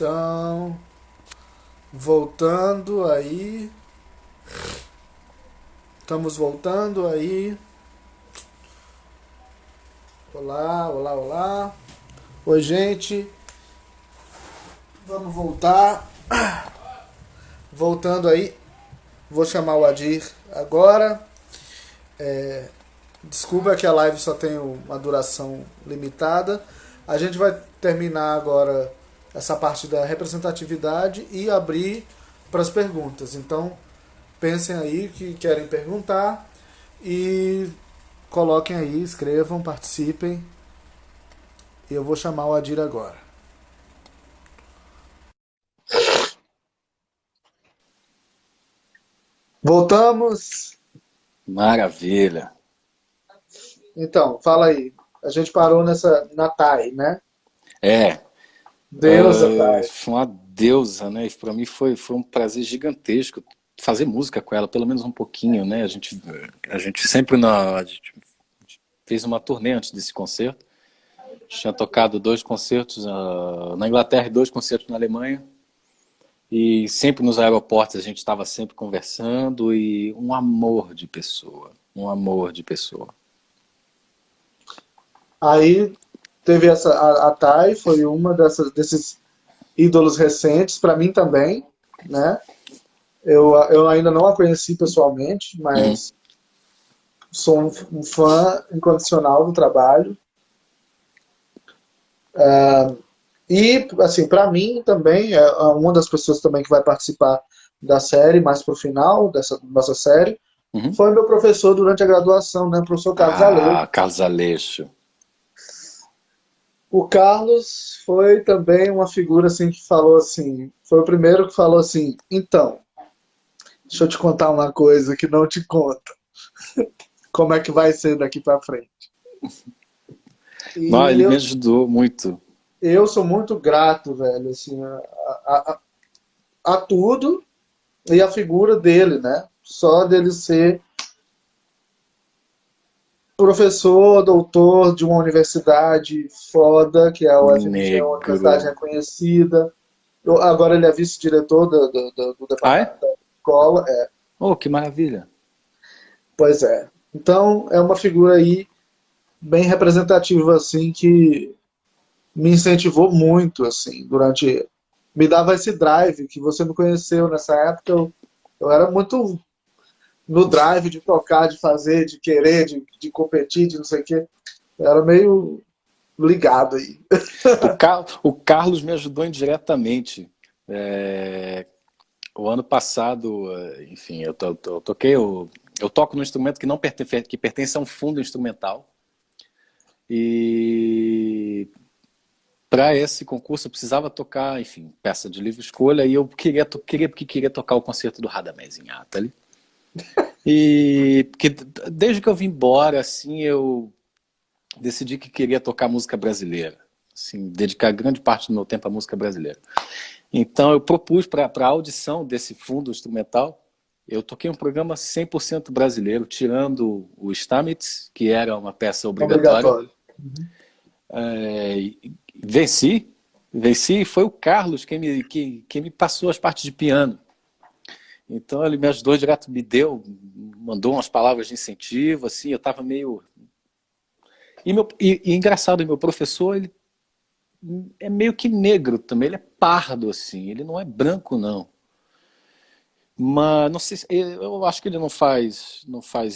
Então, voltando aí. Estamos voltando aí. Olá, olá, olá. Oi, gente. Vamos voltar. Voltando aí. Vou chamar o Adir agora. Desculpa que a live só tem uma duração limitada. A gente vai terminar agora essa parte da representatividade e abrir para as perguntas. Então, pensem aí que querem perguntar e coloquem aí, escrevam, participem. E eu vou chamar o Adir agora. Voltamos. Maravilha. Então, fala aí. A gente parou na Thay, né? É, Deusa Thay. foi uma deusa, né? E para mim foi um prazer gigantesco fazer música com ela, pelo menos um pouquinho, né? A gente sempre a gente fez uma turnê antes desse concerto. Tinha tocado 2 concertos na Inglaterra e 2 concertos na Alemanha. E sempre nos aeroportos a gente estava sempre conversando e um amor de pessoa, um amor de pessoa. Aí teve a Thay, foi uma desses ídolos recentes, para mim também, né? Eu ainda não a conheci pessoalmente, Uhum. mas sou um fã incondicional do trabalho. E, assim, para mim também, é uma das pessoas também que vai participar da série, mais pro final dessa nossa série, Uhum. foi meu professor durante a graduação, né? O professor Carlos Aleixo. Ah, Carlos Aleixo. O Carlos foi também uma figura assim que falou assim, foi o primeiro que falou assim, então, deixa eu te contar uma coisa que não te conta. Como é que vai ser daqui para frente? Não, E ele me ajudou muito. eu sou muito grato, velho, assim, a tudo e a figura dele, né? Só dele ser professor, doutor de uma universidade foda, que é a UFMG, é uma universidade Negro. reconhecida. Agora ele é vice-diretor do Ah, departamento é? da escola. Oh, que maravilha. Pois é. Então é uma figura aí bem representativa assim que me incentivou muito assim durante me dava esse drive que você me conheceu nessa época. Eu era muito no drive de tocar, de fazer, de querer, de competir, de não sei o quê. Eu era meio ligado aí. O Carlos me ajudou indiretamente. É, o ano passado, enfim, eu toquei, eu toco num instrumento que não pertence, que pertence a um fundo instrumental. E para esse concurso eu precisava tocar, enfim, peça de livre escolha, e eu queria tocar o concerto do Radamés em Atali. E porque desde que eu vim embora, assim, eu decidi que queria tocar música brasileira, assim, dedicar grande parte do meu tempo à música brasileira. Então eu propus para a audição desse fundo instrumental, eu toquei um programa 100% brasileiro, tirando o Stamitz, que era uma peça obrigatória. Obrigatório. É, venci, venci, e foi o Carlos quem me passou as partes de piano. Então ele me ajudou direto, mandou umas palavras de incentivo, assim, eu estava meio... E engraçado, meu professor, ele é meio que negro também, ele é pardo, assim, ele não é branco, não. Mas não sei, eu acho que ele não faz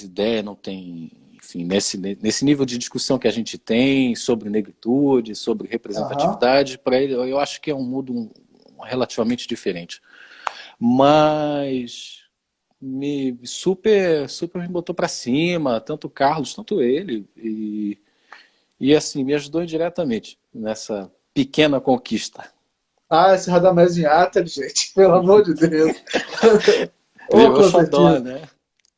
ideia, não tem, enfim, nesse nível de discussão que a gente tem sobre negritude, sobre Aham. representatividade, para ele eu acho que é um mundo relativamente diferente. Mas me super me botou para cima, tanto o Carlos, tanto ele, e assim, me ajudou indiretamente nessa pequena conquista. Ah, esse Radamés em Atali, gente, pelo amor de Deus. Ô Virou xodó, concertinho, né?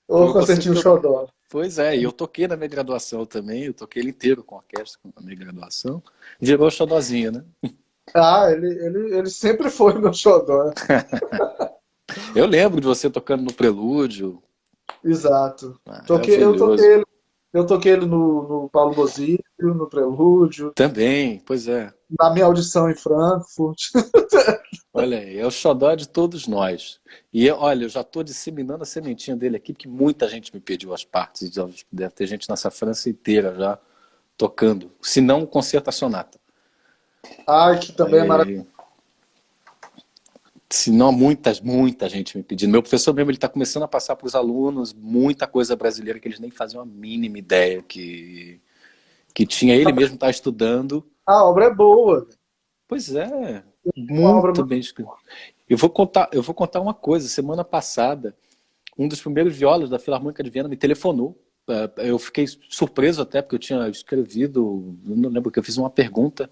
Foi ô o concerto concertinho que eu. xodó. Pois é, e eu toquei na minha graduação também, eu toquei ele inteiro com a orquestra, na minha graduação. Virou xodózinho, né? Ah, ele sempre foi meu xodó. Eu lembro de você tocando no Prelúdio, Exato. Eu maravilhoso. toquei ele. Eu toquei ele no Paulo Bosílio, no Prelúdio, Também, pois é. na minha audição em Frankfurt. Olha aí, é o xodó de todos nós. E olha, eu já estou disseminando a sementinha dele aqui, porque muita gente me pediu as partes. Deve ter gente nessa França inteira já tocando. Se não, o concerto a sonata. Ai, que também é maravilhoso. E, se não, muita gente me pedindo. Meu professor mesmo, ele está começando a passar para os alunos muita coisa brasileira que eles nem faziam a mínima ideia que tinha. Ele mesmo está estudando. A obra é boa. Pois é, Uma obra muito bem escrito. Eu vou contar uma coisa. Semana passada, um dos primeiros violas da Filarmônica de Viena me telefonou. Eu fiquei surpreso até, porque eu tinha escrevido, não lembro que eu fiz uma pergunta.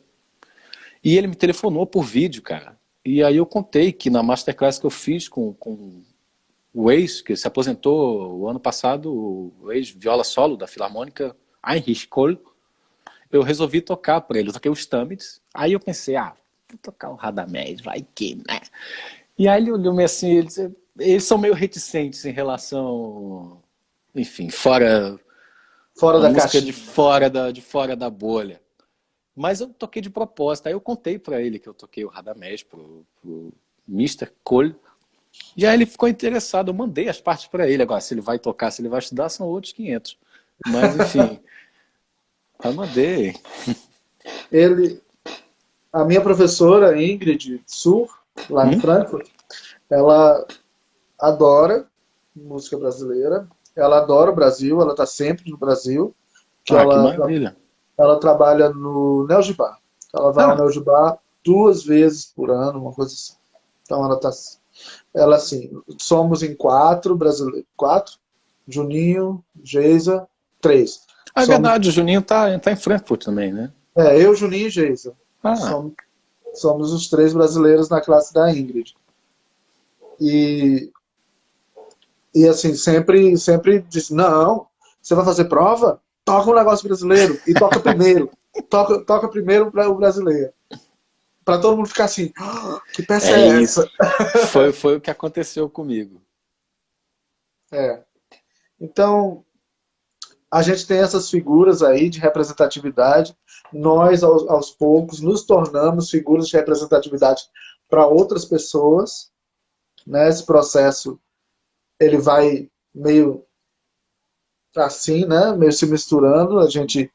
E ele me telefonou por vídeo, cara. E aí eu contei que na masterclass que eu fiz com o ex, que se aposentou o ano passado, o ex-viola solo da Filarmônica, Heinrich Kohl, eu resolvi tocar para ele. Eu toquei o Stamitz. Aí eu pensei, vou tocar o Radamés, vai que, né? E aí ele olhou meio assim, eles são meio reticentes em relação, enfim, fora fora a da música caixinha. de fora da bolha. Mas eu toquei de propósito. Aí eu contei para ele que eu toquei o Radamés pro Mister Cole. E aí ele ficou interessado. Eu mandei as partes para ele. Agora, se ele vai tocar, se ele vai estudar, são outros 500. Mas enfim, eu mandei. Ele, a minha professora, Ingrid Sur, lá em Hum? Frankfurt, ela adora música brasileira, ela adora o Brasil, ela está sempre no Brasil, que Ah, que ela, maravilha. ela trabalha no Neo Gibá. Ela vai ao Ah, Neo Gibá 2 vezes por ano, uma coisa assim. Então ela assim, somos em quatro brasileiros, quatro, Juninho, Geisa, três. é Somos, verdade, o Juninho tá em Frankfurt também, né? eu, Juninho e Geisa. Ah, Somos os três brasileiros na classe da Ingrid. E, e assim, sempre disse, não, você vai fazer prova? Toca um negócio brasileiro e toca primeiro. Toca primeiro para o brasileiro. Para todo mundo ficar assim, que peça é é isso. essa? Foi o que aconteceu comigo. É. Então, a gente tem essas figuras aí de representatividade. Nós, aos poucos, nos tornamos figuras de representatividade para outras pessoas. Né? Esse processo ele vai meio assim, né? Meio se misturando. A gente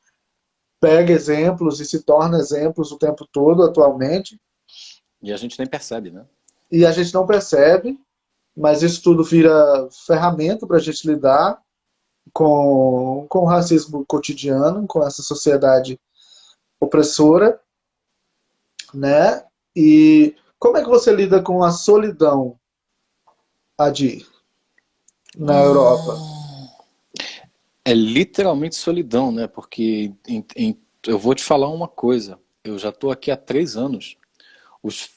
pega exemplos e se torna exemplos o tempo todo, atualmente. E a gente nem percebe, né? E a gente não percebe, mas isso tudo vira ferramenta para a gente lidar com o racismo cotidiano, com essa sociedade opressora, né? E como é que você lida com a solidão, Adi, na Europa? É literalmente solidão, né? Porque eu vou te falar uma coisa. Eu já estou aqui há 3 anos. Os,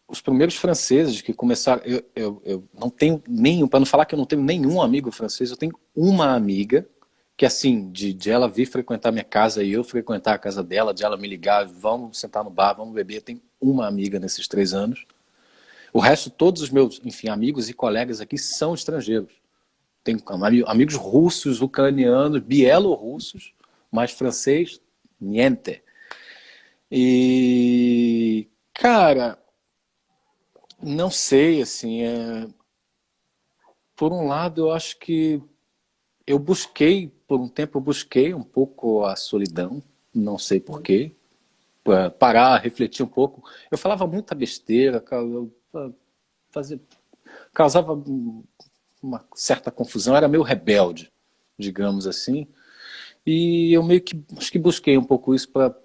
os primeiros franceses que começaram. Eu não tenho nenhum, para não falar que eu não tenho nenhum amigo francês, eu tenho uma amiga que, assim, de ela vir frequentar minha casa e eu frequentar a casa dela, de ela me ligar, vamos sentar no bar, vamos beber. Eu tenho uma amiga nesses 3 anos. O resto, todos os meus, enfim, amigos e colegas aqui são estrangeiros. Tenho amigos russos, ucranianos, bielorrussos, mas francês, niente. E, cara, não sei, assim, por um lado eu acho que por um tempo eu busquei um pouco a solidão, não sei porquê, para parar, refletir um pouco. Eu falava muita besteira, fazia, causava uma certa confusão, era meio rebelde, digamos assim. E eu meio que acho que busquei um pouco isso para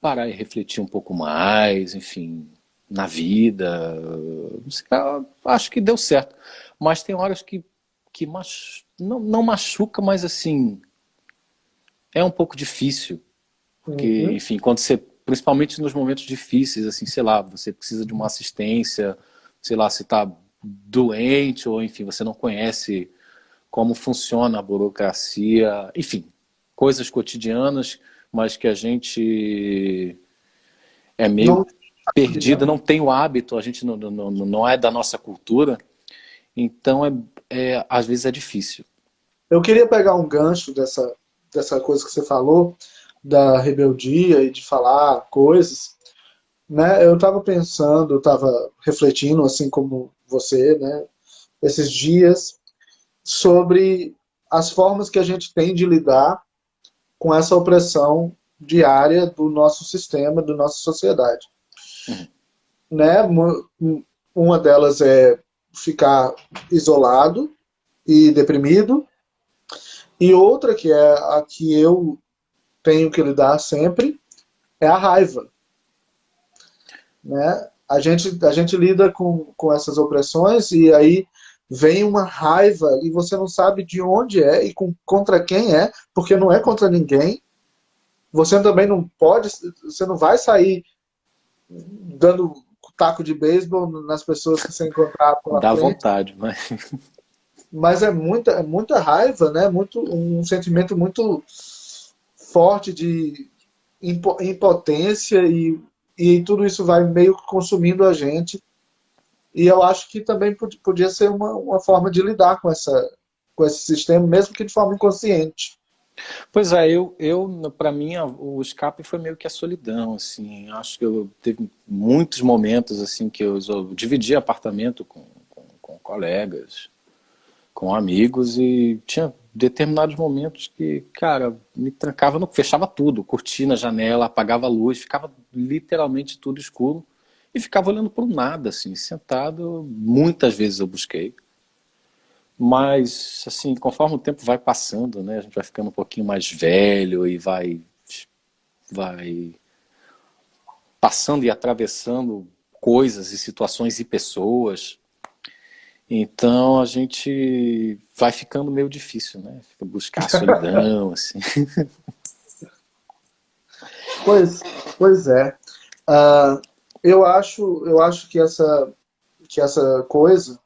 parar e refletir um pouco mais, enfim, na vida. Acho que deu certo. Mas tem horas que não machuca, mas assim, é um pouco difícil. Porque, Uhum. enfim, quando você, principalmente nos momentos difíceis, assim, sei lá, você precisa de uma assistência, sei lá, você está doente, ou enfim, você não conhece como funciona a burocracia, enfim, coisas cotidianas, mas que a gente é meio Não sabe, perdido, né? não tem o hábito, a gente não é da nossa cultura, então às vezes é difícil. Eu queria pegar um gancho dessa coisa que você falou, da rebeldia e de falar coisas, né? Eu estava pensando, eu estava refletindo, assim como você, né? Esses dias, sobre as formas que a gente tem de lidar com essa opressão diária do nosso sistema, da nossa sociedade, Uhum. né? Uma delas é ficar isolado e deprimido, e outra que é a que eu tenho que lidar sempre é a raiva, né? A gente lida com essas opressões e aí vem uma raiva e você não sabe de onde é e contra quem é, porque não é contra ninguém. Você também não pode, você não vai sair dando taco de beisebol nas pessoas que você encontrar pela Dá frente, vontade, mas... mas é muita raiva, né? Muito, um sentimento muito forte de impotência e tudo isso vai meio que consumindo a gente. E eu acho que também podia ser uma forma de lidar com esse sistema, mesmo que de forma inconsciente. Pois é, para mim, o escape foi meio que a solidão, assim. Acho que eu teve muitos momentos, assim, que eu dividi apartamento com colegas, com amigos, e tinha determinados momentos que, cara, me trancava, fechava tudo, cortina, janela, apagava a luz, ficava literalmente tudo escuro, e ficava olhando para o nada, assim, sentado. Muitas vezes eu busquei. Mas, assim, conforme o tempo vai passando, né, a gente vai ficando um pouquinho mais velho e vai passando e atravessando coisas e situações e pessoas. Então a gente vai ficando meio difícil, né? Fica buscar a solidão, assim. Pois é. Ah, eu acho que essa coisa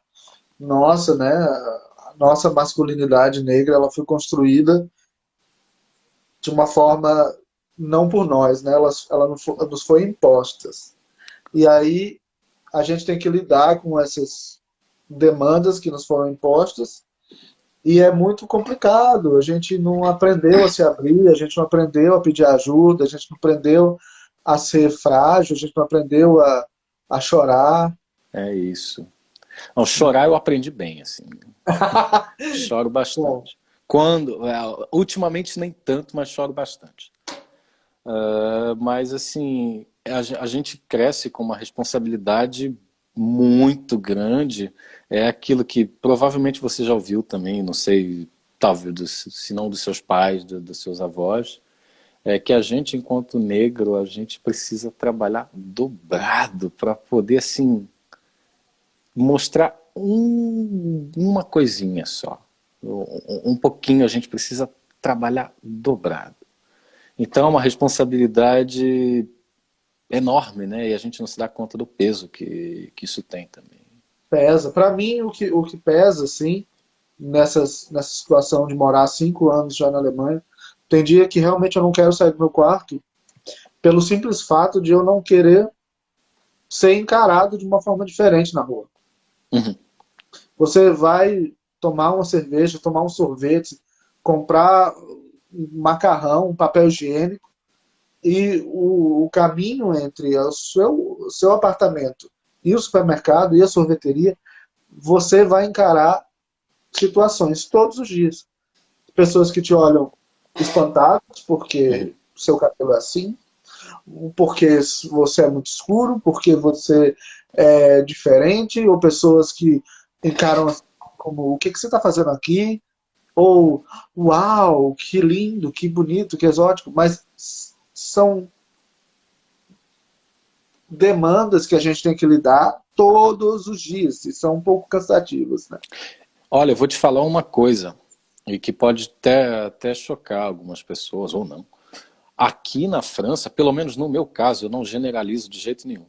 nossa, né, a nossa masculinidade negra, ela foi construída de uma forma não por nós, né? Ela nos foi imposta. E aí a gente tem que lidar com essas demandas que nos foram impostas e é muito complicado. A gente não aprendeu a se abrir, a gente não aprendeu a pedir ajuda, a gente não aprendeu a ser frágil, a gente não aprendeu a chorar. É isso. Não, chorar eu aprendi bem, assim. Choro Bom, bastante. Ultimamente nem tanto, mas choro bastante. Mas assim, a gente cresce com uma responsabilidade muito grande. É aquilo que provavelmente você já ouviu também, não sei, talvez, se não dos seus pais, dos seus avós, é que a gente, enquanto negro, a gente precisa trabalhar dobrado para poder, assim, mostrar uma coisinha só. Um pouquinho a gente precisa trabalhar dobrado. Então é uma responsabilidade enorme, né? E a gente não se dá conta do peso que isso tem também. pesa. Para mim, o que pesa, assim, nessa situação de morar 5 anos já na Alemanha, tem dia que realmente eu não quero sair do meu quarto pelo simples fato de eu não querer ser encarado de uma forma diferente na rua. Uhum. Você vai tomar uma cerveja, tomar um sorvete, comprar um macarrão, um papel higiênico, e o caminho entre o seu apartamento e o supermercado e a sorveteria, você vai encarar situações todos os dias. Pessoas que te olham espantadas Uhum. porque seu cabelo é assim, porque você é muito escuro, porque você é diferente, ou pessoas que encaram assim como o que você está fazendo aqui, ou uau, que lindo, que bonito, que exótico, mas são demandas que a gente tem que lidar todos os dias e são um pouco cansativas, né? Olha, eu vou te falar uma coisa, e que pode até chocar algumas pessoas, ou não. Aqui na França, pelo menos no meu caso, eu não generalizo de jeito nenhum,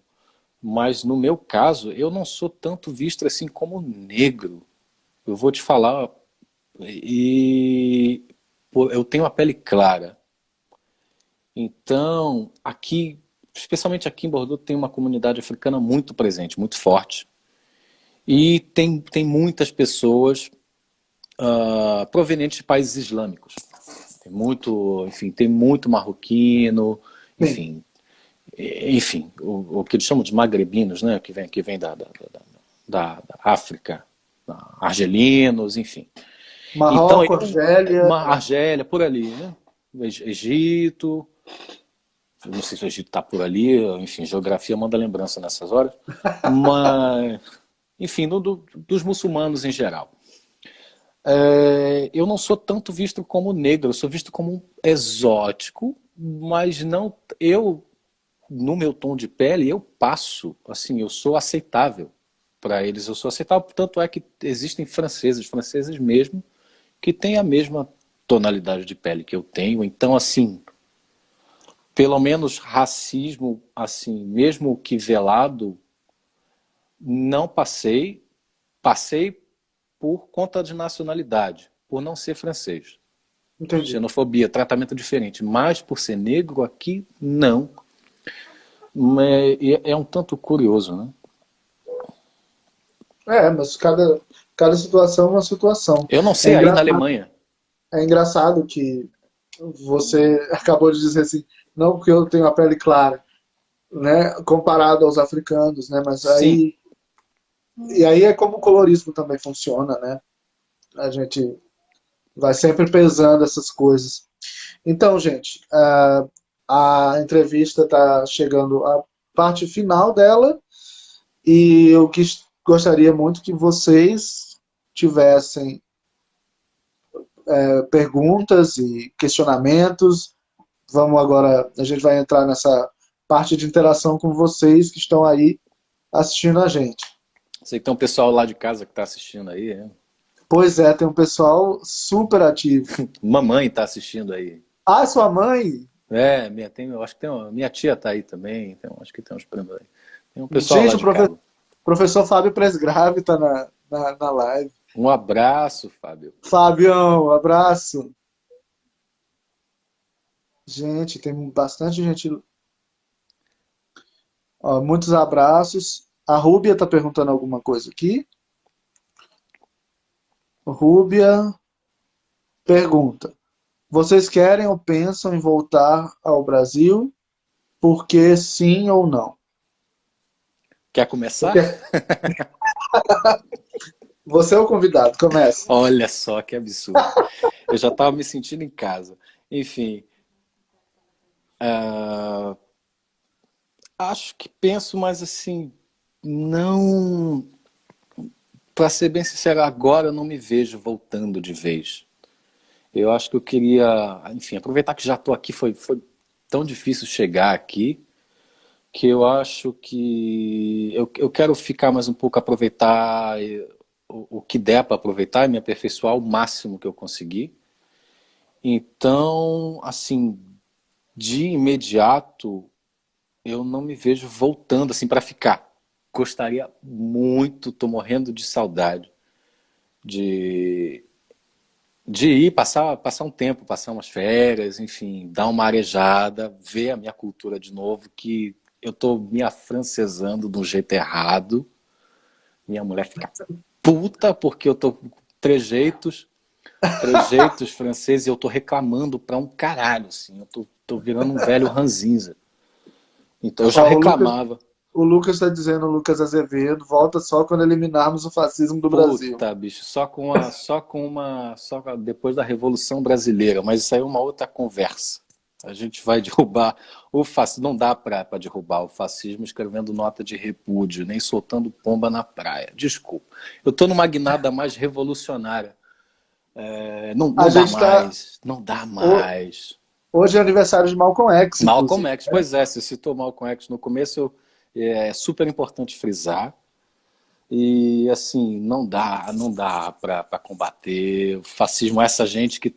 mas no meu caso, eu não sou tanto visto assim como negro. Eu vou te falar, e pô, eu tenho a pele clara. Então, aqui, especialmente aqui em Bordeaux, tem uma comunidade africana muito presente, muito forte. E tem muitas pessoas provenientes de países islâmicos. Enfim, tem muito marroquino, Sim. enfim, o que eles chamam de magrebinos, né, que vem da África, argelinos, enfim. Então, Marrocos, Argélia. Argélia, por ali, né? Egito, não sei se o Egito está por ali, enfim, geografia manda lembrança nessas horas, mas, enfim, dos muçulmanos em geral. Eu não sou tanto visto como negro, eu sou visto como um exótico, mas não, no meu tom de pele, eu passo, assim, eu sou aceitável para eles, eu sou aceitável, tanto é que existem franceses mesmo, que têm a mesma tonalidade de pele que eu tenho, então, assim, pelo menos racismo, assim, mesmo que velado, não passei por conta de nacionalidade, por não ser francês. Entendi. Xenofobia, tratamento diferente, mas por ser negro aqui, não. É um tanto curioso, né? Mas cada situação é uma situação. Eu não É sei aí na engraçado, Alemanha. é engraçado que você acabou de dizer assim, não porque eu tenho a pele clara, né, comparado aos africanos, né, mas Sim, aí é como o colorismo também funciona, né? A gente vai sempre pesando essas coisas. Então, gente, a entrevista está chegando à parte final dela e eu gostaria muito que vocês tivessem perguntas e questionamentos. Vamos agora, a gente vai entrar nessa parte de interação com vocês que estão aí assistindo a gente. sei que tem um pessoal lá de casa que está assistindo aí. Né? Pois é, tem um pessoal super ativo. Mamãe está assistindo aí. Ah, sua mãe? Eu acho que minha tia está aí também. Acho que tem uns primos aí. Tem um pessoal lá Gente, o de casa. professor Fábio Presgrave está na live. Um abraço, Fábio. Fabião, abraço. Gente, tem bastante gente. Ó, muitos abraços. A Rúbia está perguntando alguma coisa aqui. Rúbia pergunta: vocês querem ou pensam em voltar ao Brasil? Por que sim ou não? Quer começar? Porque você é o convidado, comece. Olha só que absurdo. Eu já estava me sentindo em casa. Enfim, acho que penso, mas assim, não. Para ser bem sincero, agora eu não me vejo voltando de vez. Eu acho que eu queria, enfim, aproveitar que já estou aqui, foi tão difícil chegar aqui, que eu acho que eu quero ficar mais um pouco, aproveitar o que der para aproveitar e me aperfeiçoar o máximo que eu conseguir. Então, assim, de imediato, eu não me vejo voltando assim para ficar. Gostaria muito, tô morrendo de saudade de, de ir passar um tempo, passar umas férias, enfim, dar uma arejada, ver a minha cultura de novo, que eu tô me afrancesando de um jeito errado. Minha mulher fica puta porque eu tô com trejeitos, trejeitos franceses e eu tô reclamando pra um caralho, assim. Eu tô virando um velho ranzinza. Então eu já Ó, reclamava. o Lucas está dizendo, o Lucas Azevedo, volta só quando eliminarmos o fascismo do Brasil. Puta, bicho, só depois da Revolução Brasileira, mas isso aí é uma outra conversa. A gente vai derrubar o fascismo. Não dá para derrubar o fascismo escrevendo nota de repúdio, nem soltando pomba na praia. Desculpa. Eu estou numa guinada mais revolucionária. Não, A não dá gente está. mais. Não dá mais. Hoje é aniversário de Malcolm X, Malcolm inclusive. X, pois é, você citou Malcolm X no começo, é super importante frisar. E assim, não dá para combater o fascismo. Essa gente que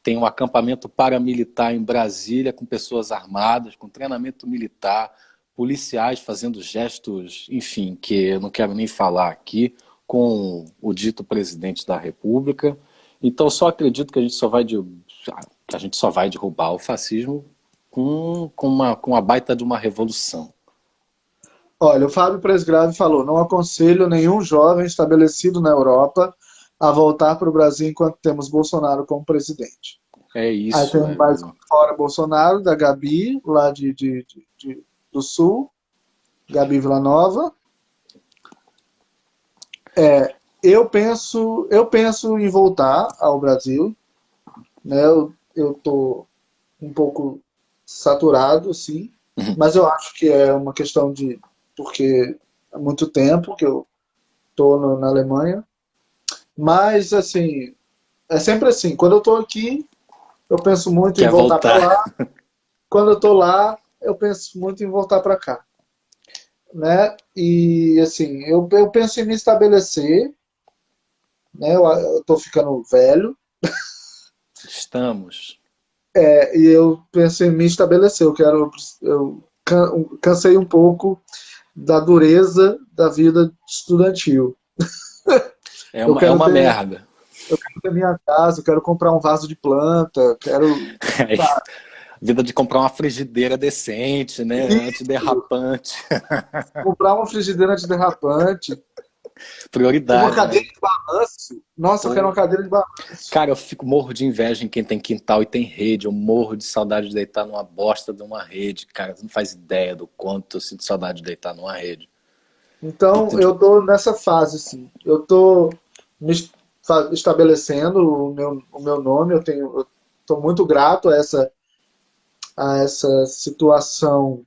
tem um acampamento paramilitar em Brasília com pessoas armadas, com treinamento militar, policiais fazendo gestos, enfim, que eu não quero nem falar aqui, com o dito presidente da República. Então, eu só acredito que a gente só vai derrubar o fascismo com uma baita de uma revolução. Olha, o Fábio Presgrave falou: não aconselho nenhum jovem estabelecido na Europa a voltar para o Brasil enquanto temos Bolsonaro como presidente. É Aí isso. tem mais fora Bolsonaro, da Gabi, lá do Sul, Gabi Villanova. Eu penso em voltar ao Brasil, né? Eu tô um pouco saturado, sim, Uhum. mas eu acho que é uma questão de porque há muito tempo que eu tô na Alemanha. Mas assim, é sempre assim. Quando eu tô aqui, eu penso muito em Quer voltar para voltar? lá. Quando eu tô lá, eu penso muito em voltar para cá, né? E assim, eu penso em me estabelecer, né? Eu tô ficando velho, Estamos. e eu penso em me estabelecer. Eu cansei um pouco da dureza da vida estudantil. Eu É quero uma ter, merda. eu quero ter minha casa, eu quero comprar um vaso de planta, quero, É sabe, vida de comprar uma frigideira decente, né? Antiderrapante. comprar uma frigideira antiderrapante, uma Prioridade, cadeira né? de balanço. Nossa, eu quero uma Pô. cadeira de balanço. Cara, eu fico morro de inveja em quem tem quintal e tem rede. Eu morro de saudade de deitar numa bosta de uma rede, cara. Você não faz ideia do quanto eu sinto saudade de deitar numa rede. Então, Puta de- eu tô nessa fase, assim. Eu tô estabelecendo o meu nome. Eu tô muito grato a essa situação,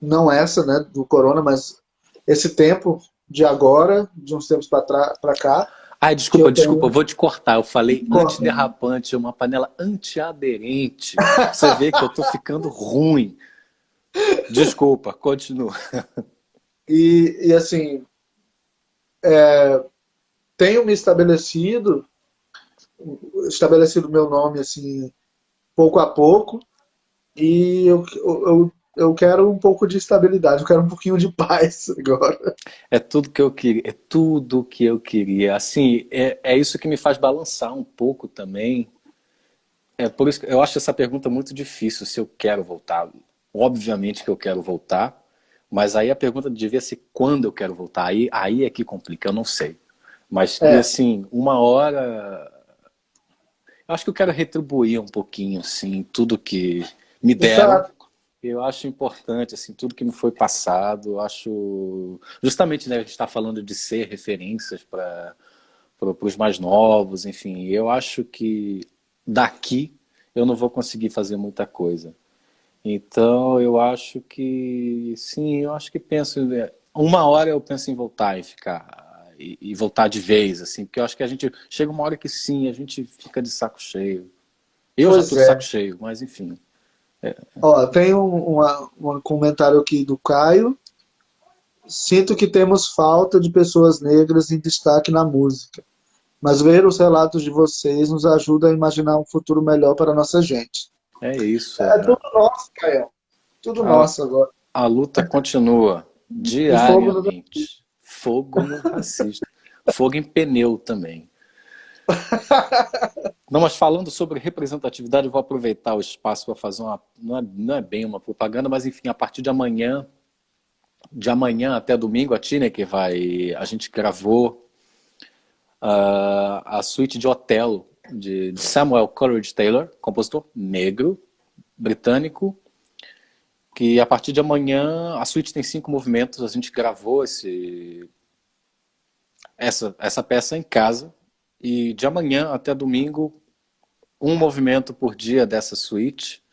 não essa, né, do corona, mas esse tempo de agora, de uns tempos para cá, Ai, que desculpa, eu desculpa, eu tenho vou te cortar. Eu falei conta. antiderrapante, uma panela antiaderente. Você vê que eu tô ficando ruim. Desculpa, continua. E assim, tenho me estabelecido meu nome assim, pouco a pouco, e eu quero um pouco de estabilidade, eu quero um pouquinho de paz agora. É tudo que eu queria, é tudo que eu queria. Assim, é isso que me faz balançar um pouco também. É por isso que eu acho essa pergunta muito difícil, se eu quero voltar. Obviamente que eu quero voltar, mas aí a pergunta devia ser quando eu quero voltar. Aí é que complica, eu não sei. Mas, e É, assim, uma hora. Eu acho que eu quero retribuir um pouquinho, assim, tudo que me deram. exato. Eu acho importante, assim, tudo que me foi passado. Eu acho. Justamente, né, a gente está falando de ser referências para os mais novos, enfim. Eu acho que daqui eu não vou conseguir fazer muita coisa. Então, eu acho que, sim, eu acho que penso, uma hora eu penso em voltar e ficar, e voltar de vez, assim, porque eu acho que a gente, chega uma hora que sim, a gente fica de saco cheio. Eu já Pois tô de saco é. cheio, mas enfim. Ó, tem um comentário aqui do Caio. Sinto que temos falta de pessoas negras em destaque na música, mas ver os relatos de vocês nos ajuda a imaginar um futuro melhor para a nossa gente. É isso. É tudo nosso, Caio. Tudo A, nosso agora. a luta continua E fogo no... diariamente. Fogo no racista. Fogo em pneu também. Não, mas falando sobre representatividade, eu vou aproveitar o espaço para fazer uma. Não é bem uma propaganda, mas enfim, a partir de amanhã até domingo, a Tina que vai. A gente gravou a suíte de Otelo de Samuel Coleridge Taylor, compositor negro, britânico, que a partir de amanhã a suíte tem 5 movimentos. A gente gravou essa peça em casa e de amanhã até domingo um movimento por dia dessa suíte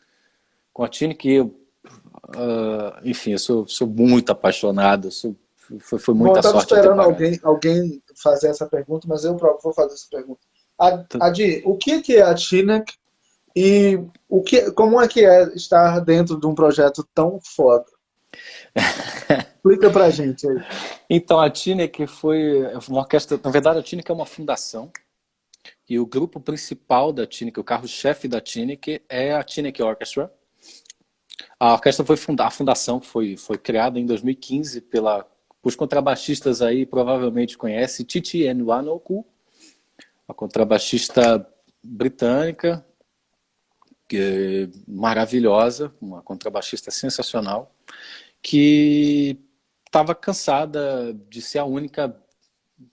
com a Tine que eu, enfim, eu sou muito apaixonado, foi Bom, eu muita estava sorte eu ter esperando pagado. alguém fazer essa pergunta, mas eu próprio vou fazer essa pergunta. Adi, o que é a Tinek e como é que é estar dentro de um projeto tão foda? Explica pra gente aí. Então a Tine que foi uma orquestra, na verdade a Tine que é uma fundação e o grupo principal da Tine, que o carro-chefe da Tine que é a Tine Orchestra. A orquestra a fundação foi criada em 2015 os contrabaixistas aí provavelmente conhecem Titi Nwanoku, a contrabaixista britânica, que é maravilhosa, uma contrabaixista sensacional, que estava cansada de ser a única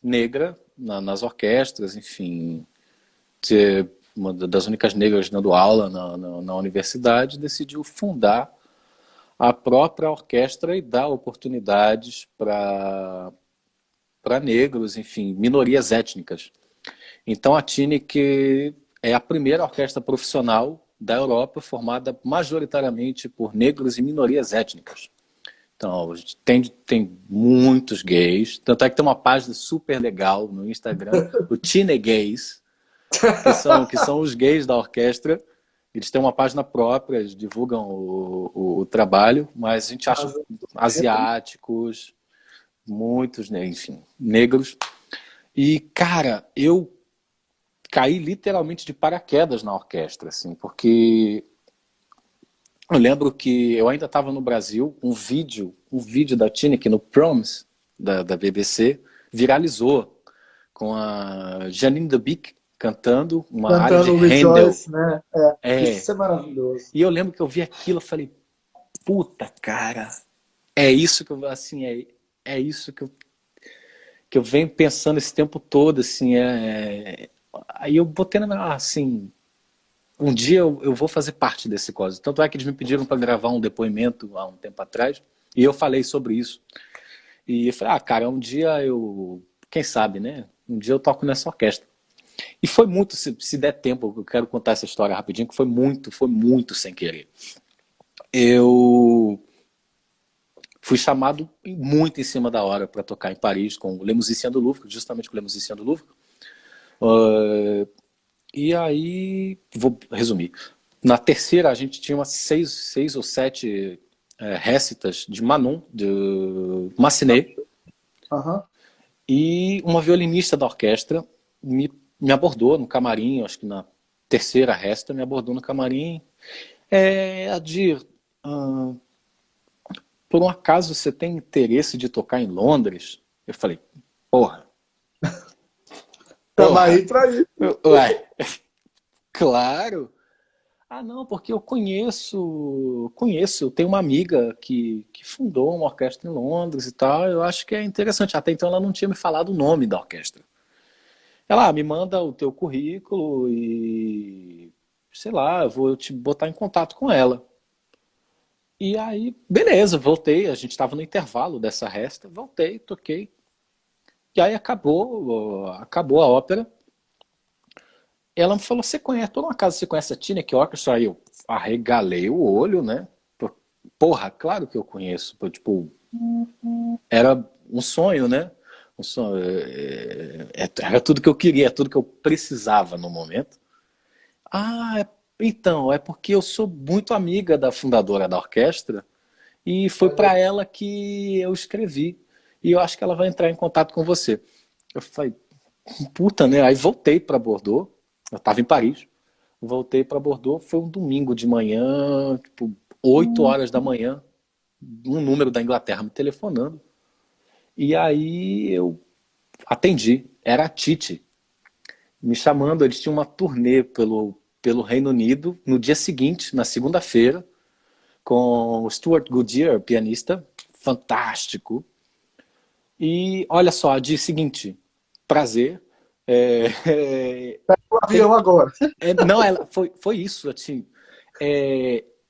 negra nas orquestras, enfim, ser uma das únicas negras dando aula na universidade, decidiu fundar a própria orquestra e dar oportunidades para negros, enfim, minorias étnicas. Então a TINIC é a primeira orquestra profissional da Europa formada majoritariamente por negros e minorias étnicas. Então, tem muitos gays, tanto é que tem uma página super legal no Instagram, o Tine Gays, que são os gays da orquestra. Eles têm uma página própria, eles divulgam o trabalho, mas a gente acha asiáticos, muitos, né, enfim, negros. E, cara, eu caí literalmente de paraquedas na orquestra, assim, porque eu lembro que eu ainda estava no Brasil, um vídeo da Tinick no Proms da BBC viralizou com a Janine de Beek cantando uma área de Cantando Handel. Rejoice, né? É. Isso é maravilhoso. E eu lembro que eu vi aquilo e falei, puta, cara, é isso que eu, assim, é isso que eu venho pensando esse tempo todo, assim, aí eu botei assim, um dia eu vou fazer parte desse caso. Tanto é que eles me pediram para gravar um depoimento há um tempo atrás, e eu falei sobre isso. E eu falei, cara, um dia quem sabe, né? Um dia eu toco nessa orquestra. E foi muito, se der tempo, eu quero contar essa história rapidinho, que foi muito sem querer. Eu fui chamado muito em cima da hora para tocar em Paris com o Le Musicien du Louvre, justamente com o Le Musicien du Louvre. E aí, vou resumir. Na terceira, a gente tinha umas seis ou sete récitas de Manon, de Massenet, e uma violinista da orquestra me abordou no camarim, acho que na terceira récita, me abordou no camarim. Adir, por um acaso você tem interesse de tocar em Londres? Eu falei, porra. Tamo aí pra ir. Ué, claro. Ah, não, porque eu conheço, eu tenho uma amiga que fundou uma orquestra em Londres e tal, eu acho que é interessante. Até então ela não tinha me falado o nome da orquestra. Ela, me manda o teu currículo e, sei lá, eu vou te botar em contato com ela. E aí, beleza, voltei, a gente estava no intervalo dessa resta, voltei, toquei. E aí acabou a ópera. Ela me falou, por um acaso você conhece a Tinick Orchestra? Aí eu arregalei o olho, né? Porra, claro que eu conheço. Tipo, era um sonho, né? Um sonho, era tudo que eu queria, tudo que eu precisava no momento. Então, é porque eu sou muito amiga da fundadora da orquestra e foi para ela que eu escrevi. E eu acho que ela vai entrar em contato com você. Eu falei, puta, né? Aí voltei para Bordeaux. Eu estava em Paris. Voltei para Bordeaux. Foi um domingo de manhã, tipo, 8 horas da manhã. Um número da Inglaterra me telefonando. E aí eu atendi. Era a Tite me chamando. Eles tinham uma turnê pelo Reino Unido no dia seguinte, na segunda-feira, com o Stuart Goodyear, pianista, fantástico. E olha só, de seguinte, prazer. Pega o avião agora. Não, foi isso, assim.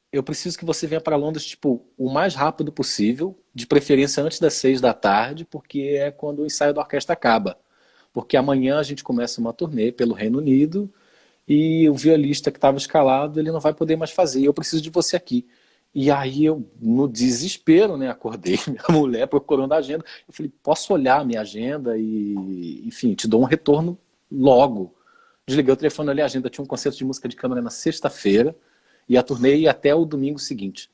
Eu preciso que você venha para Londres, tipo, o mais rápido possível, de preferência antes das 6 da tarde, porque é quando o ensaio da orquestra acaba. Porque amanhã a gente começa uma turnê pelo Reino Unido e o violista que estava escalado, ele não vai poder mais fazer. Eu preciso de você aqui. E aí eu, no desespero, né, acordei minha mulher procurando a agenda. Eu falei, posso olhar a minha agenda e, enfim, te dou um retorno logo. Desliguei o telefone, olhei a agenda, tinha um concerto de música de câmara na sexta-feira e a turnê ia até o domingo seguinte.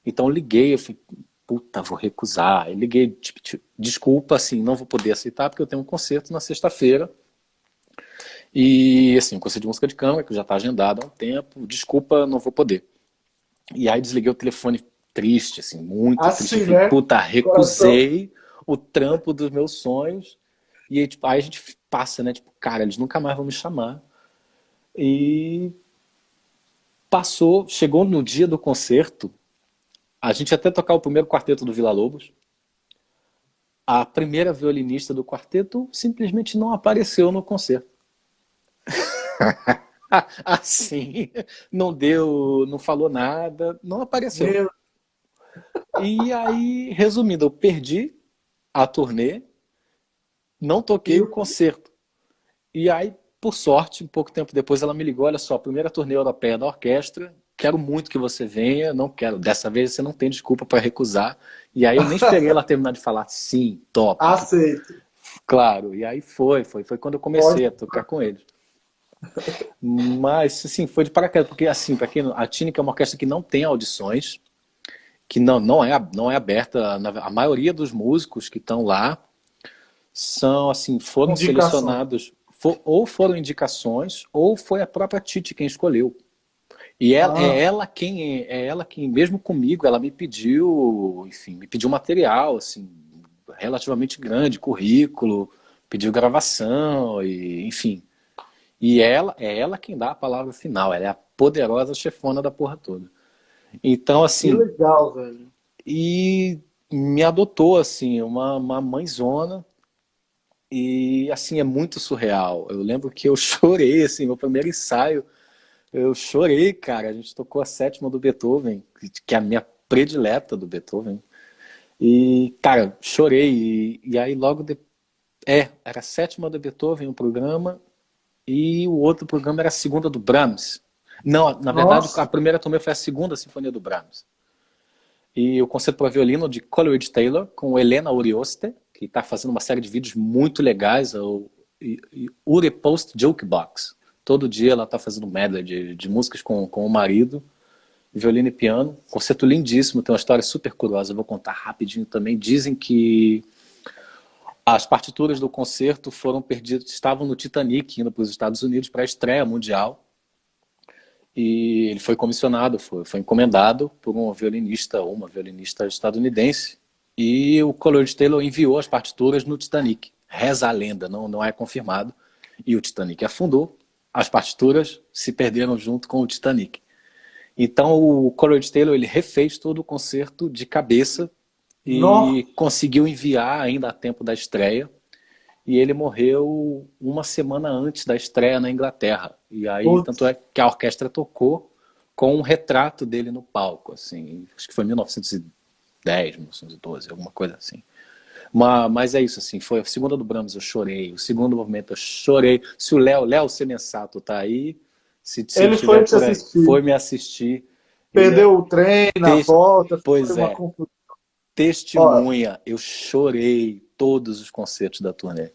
Então eu liguei, eu falei, puta, vou recusar. Eu liguei, tipo, desculpa, assim, não vou poder aceitar porque eu tenho um concerto na sexta-feira. E, assim, um concerto de música de câmara que já está agendado há um tempo. Desculpa, não vou poder. E aí desliguei o telefone triste, assim, muito triste. Assim, Eu falei, né? puta, Coração. recusei o trampo dos meus sonhos. E aí, tipo, aí a gente passa, né? Tipo, cara, eles nunca mais vão me chamar. E passou, chegou no dia do concerto, a gente ia até tocar o primeiro quarteto do Villa-Lobos. a primeira violinista do quarteto simplesmente não apareceu no concerto. Assim, não deu, não falou nada, não apareceu. Meu, E aí, resumindo, eu perdi a turnê, não toquei o Deus. concerto. E aí, por sorte, um pouco tempo depois ela me ligou, olha só, primeira turnê europeia da orquestra, quero muito que você venha, não quero, dessa vez você não tem desculpa para recusar. E aí eu nem esperei ela terminar de falar, sim, top, Aceito. claro. E aí foi quando eu comecei a Ótimo. tocar com eles. Mas, assim, foi de paraquedas, porque, assim, para quem a Tínica é uma orquestra que não tem audições, que não é aberta, a maioria dos músicos que estão lá são, assim, foram Indicação. selecionados, ou foram indicações, ou foi a própria Tite quem escolheu. E Ah, é ela quem, mesmo comigo, ela me pediu, enfim, me pediu material, assim, relativamente grande, currículo, pediu gravação, e, enfim. E ela quem dá a palavra final, ela é a poderosa chefona da porra toda. Então, que assim, legal, velho. e me adotou, assim, uma mãezona, e, assim, é muito surreal. Eu lembro que eu chorei, assim, meu primeiro ensaio, eu chorei, cara. A gente tocou a sétima do Beethoven, que é a minha predileta do Beethoven. E, cara, chorei. E aí logo depois. Era a sétima do Beethoven o programa, e o outro programa era a segunda do Brahms. Não, na verdade, a Nossa, primeira também foi a segunda sinfonia do Brahms. E o concerto para violino de Coleridge Taylor, com Helena Urioste, que está fazendo uma série de vídeos muito legais, o Ure Post Jukebox. Todo dia ela está fazendo medley de músicas com o marido, violino e piano. Concerto lindíssimo, tem uma história super curiosa, eu vou contar rapidinho também. Dizem que as partituras do concerto foram perdidas, estavam no Titanic, indo para os Estados Unidos para a estreia mundial. E ele foi comissionado, foi encomendado por um violinista ou uma violinista estadunidense. E o Coleridge Taylor enviou as partituras no Titanic. Reza a lenda, não é confirmado. E o Titanic afundou, as partituras se perderam junto com o Titanic. Então o Coleridge Taylor ele refez todo o concerto de cabeça nossa, e conseguiu enviar ainda a tempo da estreia. E ele morreu uma semana antes da estreia na Inglaterra. E aí, tanto é que a orquestra tocou com um retrato dele no palco, assim, acho que foi 1910, 1912, alguma coisa assim. Mas é isso, assim, foi a segunda do Brahms eu chorei, o segundo movimento eu chorei. Se o Léo Semensato tá aí, se ele ele foi estiver te por aí, assistir. foi me assistir. Ele é Perdeu o trem na tes- volta, foi pois uma é, confusão. Ó, testemunha, eu chorei todos os concertos da turnê.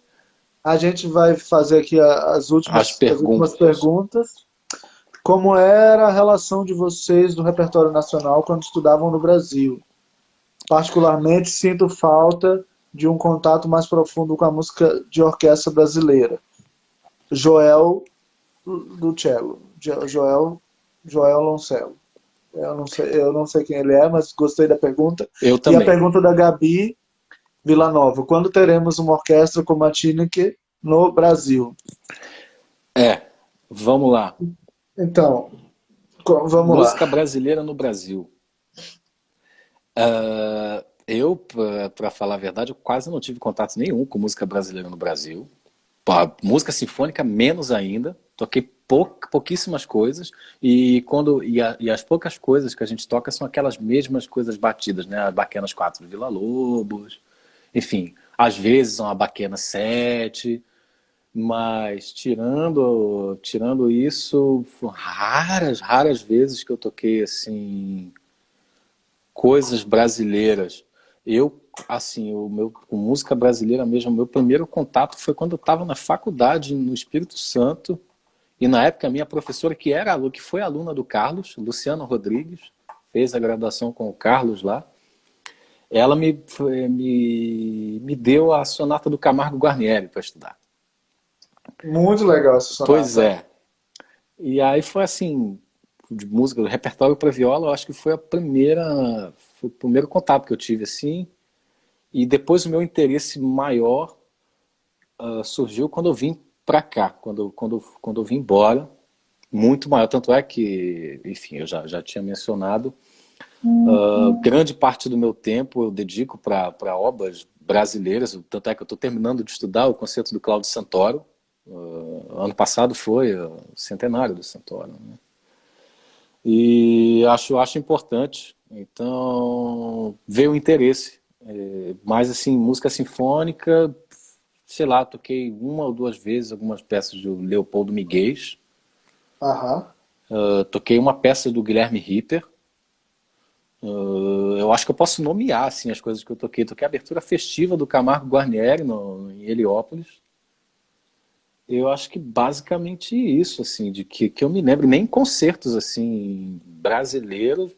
a gente vai fazer aqui As as últimas perguntas. perguntas. Como era a relação de vocês do repertório nacional quando estudavam no Brasil? Particularmente, sinto falta de um contato mais profundo com a música de orquestra brasileira. Joel do Cello. Joel Loncello. Eu não sei quem ele é, mas gostei da pergunta. Eu E a também. pergunta da Gabi Villanova. Quando teremos uma orquestra como a Tineke no Brasil? É, vamos lá. Então, vamos lá. Música brasileira no Brasil. Eu, para falar a verdade, eu quase não tive contato nenhum com música brasileira no Brasil. Pá, música sinfônica, menos ainda. Toquei pouquíssimas coisas. E as poucas coisas que a gente toca são aquelas mesmas coisas batidas, né? As Baquianas 4 do Villa-Lobos. Enfim, às vezes uma Baquiana 7. Mas tirando isso, foram raras vezes que eu toquei assim coisas brasileiras. Eu assim, com música brasileira mesmo, o meu primeiro contato foi quando eu estava na faculdade no Espírito Santo, e na época a minha professora que foi aluna do Carlos, Luciana Rodrigues, fez a graduação com o Carlos lá. Ela me deu a sonata do Camargo Guarnieri para estudar. Muito legal essa Pois sonata. é. E aí foi assim, de música, do repertório para viola, eu acho que foi o primeiro contato que eu tive assim. E depois o meu interesse maior surgiu quando eu vim para cá, quando eu vim embora, muito maior. Tanto é que, enfim, eu já tinha mencionado, grande parte do meu tempo eu dedico para obras brasileiras, tanto é que eu estou terminando de estudar o concerto do Cláudio Santoro. Ano passado foi o centenário do Santoro, né? E acho importante. Então, veio o interesse. Mas, assim, música sinfônica, sei lá, toquei uma ou duas vezes algumas peças do Leopoldo Miguel. Aham. Toquei uma peça do Guilherme Ripper. Eu acho que eu posso nomear assim, as coisas que eu toquei. Toquei a abertura festiva do Camargo Guarnieri em Heliópolis. Eu acho que basicamente isso, assim, de que eu me lembro, nem concertos assim brasileiros,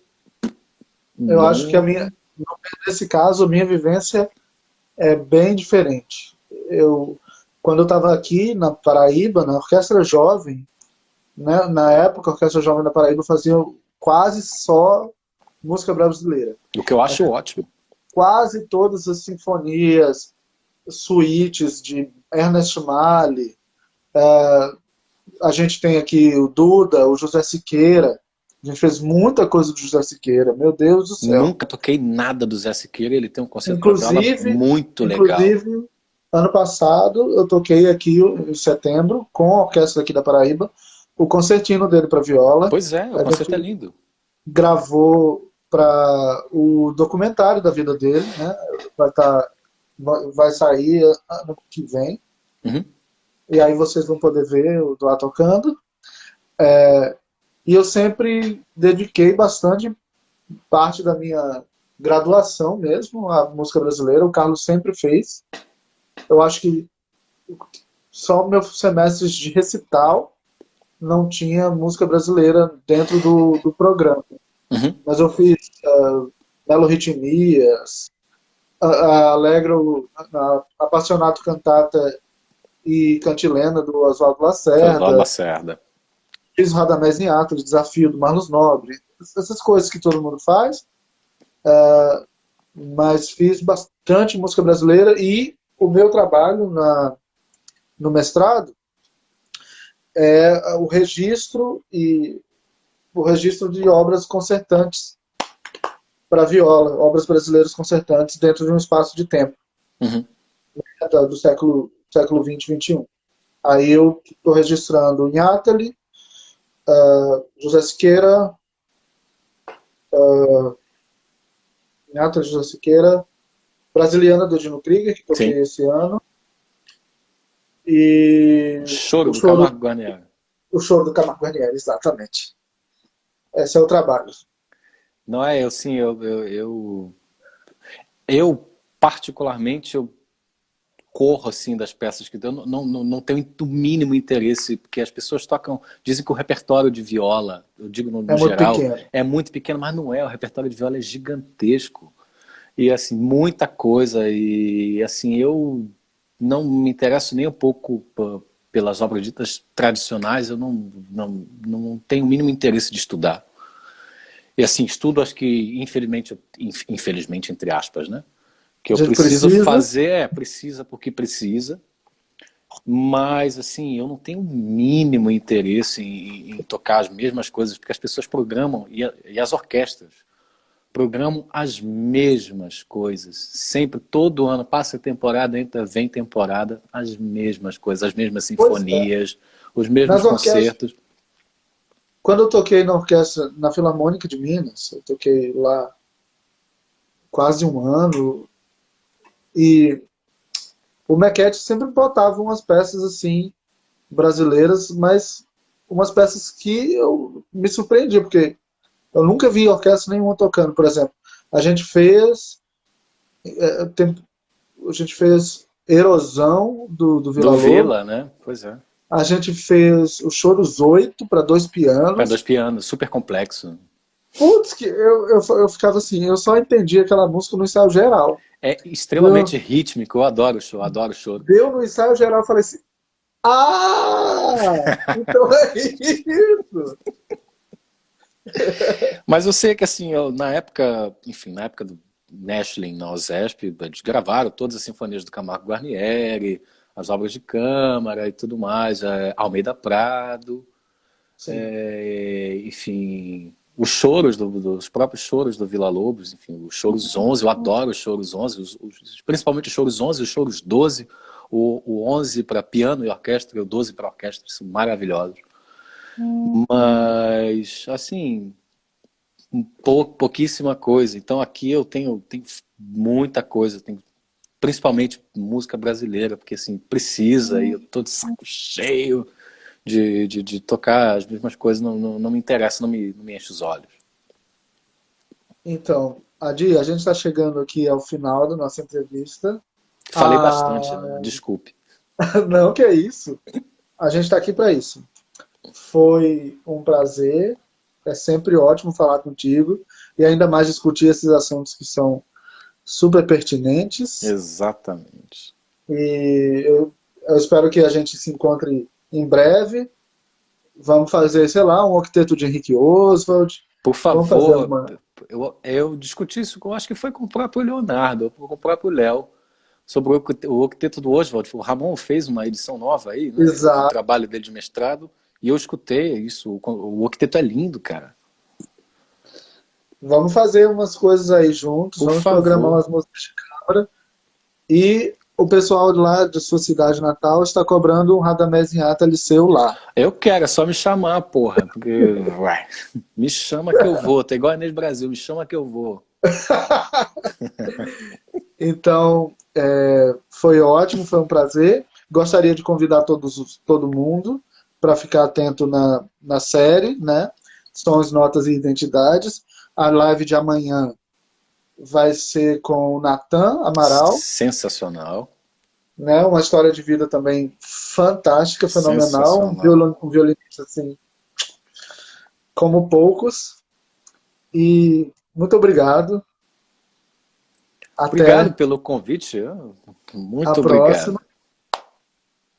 Eu acho que não. nesse caso, a minha vivência é bem diferente. Quando eu estava aqui na Paraíba, na Orquestra Jovem, né, na época, a Orquestra Jovem da Paraíba fazia quase só música brasileira. O que eu acho ótimo. Quase todas as sinfonias, suítes de Ernest Mali, a gente tem aqui o Duda, o José Siqueira. A gente fez muita coisa do José Siqueira, meu Deus do céu. Nunca toquei nada do Zé Siqueira, ele tem um concerto para viola Inclusive, muito legal. inclusive, ano passado eu toquei aqui em setembro com a orquestra aqui da Paraíba o concertino dele para viola. Pois é, o A concerto é gente lindo. gravou para o documentário da vida dele, né? Vai sair ano que vem. Uhum. E aí vocês vão poder ver o lá tocando. E eu sempre dediquei bastante parte da minha graduação mesmo à música brasileira. O Carlos sempre fez. Eu acho que só meus semestres de recital não tinha música brasileira dentro do programa. Uhum. Mas eu fiz Melo Ritmias, Alegro, Apaixonato Cantata e Cantilena do Oswaldo Do Oswaldo Lacerda, Lacerda. fiz o Radamés em Atos, Desafio do Marlos Nobre, essas coisas que todo mundo faz, mas fiz bastante música brasileira e o meu trabalho no mestrado é o registro de obras concertantes para viola, obras brasileiras concertantes dentro de um espaço de tempo, Uhum. né, do século 20 e 21. Aí eu estou registrando Nhatali, José Siqueira, Nhatali, José Siqueira, Brasiliana do Dino Krieger, que Sim. toquei esse ano, e Choro do Camargo Guarnieri. o Choro do Camargo Guarnieri, exatamente. Esse é o trabalho. Não é, eu particularmente, eu corro assim das peças que eu não tenho o mínimo interesse, porque as pessoas tocam, dizem que o repertório de viola, eu digo É no muito geral, pequeno. é muito pequeno, mas não é, o repertório de viola é gigantesco. E assim, muita coisa, e assim, eu não me interesso nem um pouco pelas obras ditas tradicionais, eu não tenho o mínimo interesse de estudar. E assim, estudo acho que infelizmente entre aspas, né? Que A eu gente preciso precisa. fazer, precisa porque precisa, mas assim, eu não tenho o mínimo interesse em tocar as mesmas coisas, porque as pessoas programam, e as orquestras programam as mesmas coisas. Sempre, todo ano, passa temporada, entra, vem temporada, as mesmas coisas, as mesmas Pois é. sinfonias, os mesmos Nas orquestras, concertos. quando eu toquei na orquestra, na Filarmônica de Minas, eu toquei lá quase um ano, e o Mequete sempre botava umas peças assim, brasileiras, mas umas peças que eu me surpreendi, porque eu nunca vi orquestra nenhuma tocando. Por exemplo, a gente fez, tem- a gente fez Erosão do Do Villa-Lobos, Vila, né? Pois é. a gente fez o Choros 8 para dois Para dois pianos. pianos, super complexo. Putz, que eu ficava assim, eu só entendi aquela música no ensaio geral. É extremamente Deu, rítmico, eu adoro o show, adoro o show. deu no ensaio geral, eu falei assim, então é isso! Mas eu sei que assim, na época, enfim, na época do Nashville, na OSESP, eles gravaram todas as sinfonias do Camargo Guarnieri, as obras de câmara e tudo mais, Almeida Prado, Sim. enfim. os choros, dos próprios choros do Villa-Lobos, enfim, os choros 11, eu adoro os choros 11, principalmente os choros 11 e os choros 12, o 11 para piano e orquestra e o 12 para orquestra, são maravilhosos. Mas, assim, pouquíssima coisa. Então aqui eu tenho muita coisa, principalmente música brasileira, porque assim, precisa, e eu tô de saco cheio de tocar as mesmas coisas, não me interessa, não me enche os olhos. Então, Adi, a gente está chegando aqui ao final da nossa entrevista. Falei bastante, né? Ah, Desculpe. não, que é isso. A gente está aqui para isso. Foi um prazer. É sempre ótimo falar contigo e ainda mais discutir esses assuntos que são super pertinentes. Exatamente. E eu espero que a gente se encontre em breve. Vamos fazer, sei lá, um octeto de Henrique Oswald. Por Vamos fazer favor, alguma. eu discuti isso, acho que foi com o próprio Leonardo, com o próprio Léo, sobre o octeto do Oswald. O Ramon fez uma edição nova aí, né, do Exato. trabalho dele de mestrado, e eu escutei isso. O octeto é lindo, cara. Vamos fazer umas coisas aí juntos. Por Vamos programar favor. umas músicas de câmara. E o pessoal de lá de sua cidade natal está cobrando um Radamés Inhata Liceu lá. Eu quero, é só me chamar, porra. Porque, ué, me chama que eu vou. Tá igual a Inês Brasil, me chama que eu vou. Então, foi ótimo, foi um prazer. Gostaria de convidar todo mundo para ficar atento na série, né? Sons, notas e identidades. A live de amanhã vai ser com o Natan Amaral, Sensacional. né? Uma história de vida também fantástica, fenomenal. Sensacional. Um violinista assim, como poucos. E muito obrigado. Obrigado Até pelo convite. a Muito próxima. obrigado.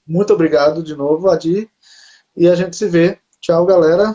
Muito obrigado de novo, Adi. E a gente se vê. Tchau, galera.